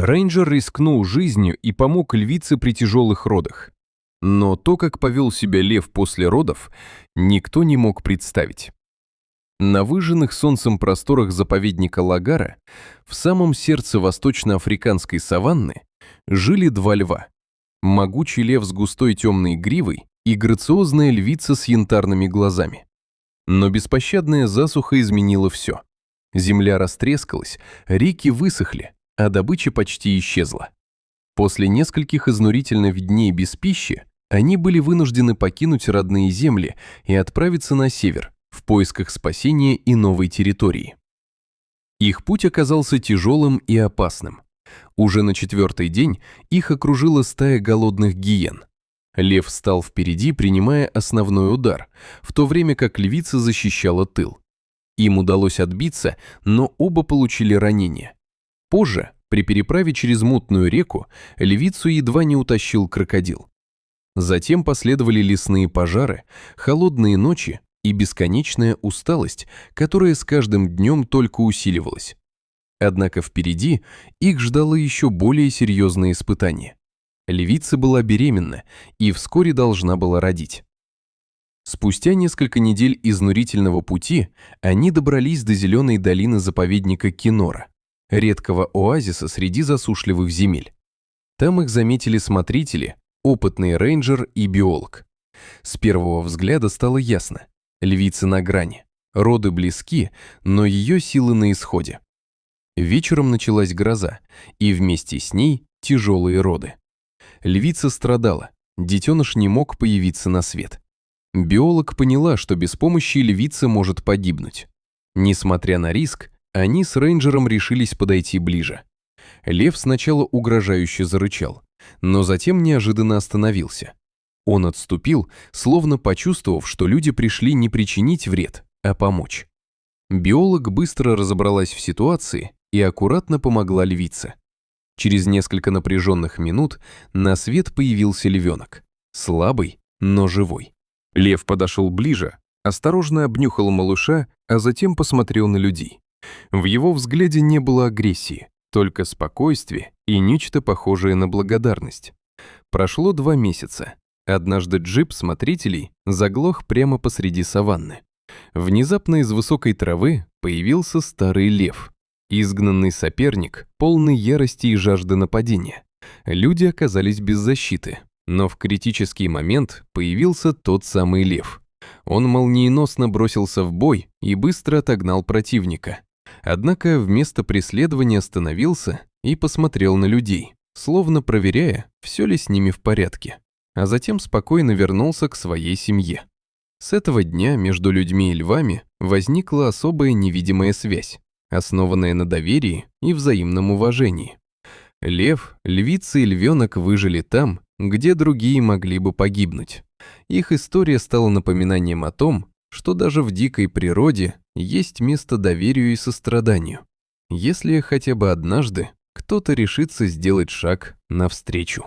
Рейнджер рискнул жизнью и помог львице при тяжелых родах. Но то, как повел себя лев после родов, никто не мог представить. На выжженных солнцем просторах заповедника Лагара, в самом сердце восточноафриканской саванны, жили два льва. Могучий лев с густой темной гривой и грациозная львица с янтарными глазами. Но беспощадная засуха изменила все. Земля растрескалась, реки высохли, а добыча почти исчезла. После нескольких изнурительных дней без пищи они были вынуждены покинуть родные земли и отправиться на север в поисках спасения и новой территории. Их путь оказался тяжелым и опасным. Уже на 4-й день их окружила стая голодных гиен. Лев стал впереди, принимая основной удар, в то время как львица защищала тыл. Им удалось отбиться, но оба получили ранения. Позже, при переправе через мутную реку, львицу едва не утащил крокодил. Затем последовали лесные пожары, холодные ночи и бесконечная усталость, которая с каждым днем только усиливалась. Однако впереди их ждало еще более серьезное испытание. Львица была беременна и вскоре должна была родить. Спустя несколько недель изнурительного пути они добрались до зеленой долины заповедника Кинора, редкого оазиса среди засушливых земель. Там их заметили смотрители, опытный рейнджер и биолог. С первого взгляда стало ясно. Львица на грани. Роды близки, но ее силы на исходе. Вечером началась гроза, и вместе с ней тяжелые роды. Львица страдала, детеныш не мог появиться на свет. Биолог поняла, что без помощи львица может погибнуть. Несмотря на риск, они с рейнджером решились подойти ближе. Лев сначала угрожающе зарычал, но затем неожиданно остановился. Он отступил, словно почувствовав, что люди пришли не причинить вред, а помочь. Биолог быстро разобралась в ситуации и аккуратно помогла львице. Через несколько напряженных минут на свет появился львенок. Слабый, но живой. Лев подошел ближе, осторожно обнюхал малыша, а затем посмотрел на людей. В его взгляде не было агрессии, только спокойствие и нечто похожее на благодарность. Прошло 2 месяца. Однажды джип смотрителей заглох прямо посреди саванны. Внезапно из высокой травы появился старый лев. Изгнанный соперник, полный ярости и жажды нападения. Люди оказались без защиты, но в критический момент появился тот самый лев. Он молниеносно бросился в бой и быстро отогнал противника. Однако вместо преследования остановился и посмотрел на людей, словно проверяя, все ли с ними в порядке, а затем спокойно вернулся к своей семье. С этого дня между людьми и львами возникла особая невидимая связь, основанная на доверии и взаимном уважении. Лев, львица и львенок выжили там, где другие могли бы погибнуть. Их история стала напоминанием о том, что даже в дикой природе есть место доверию и состраданию, если хотя бы однажды кто-то решится сделать шаг навстречу.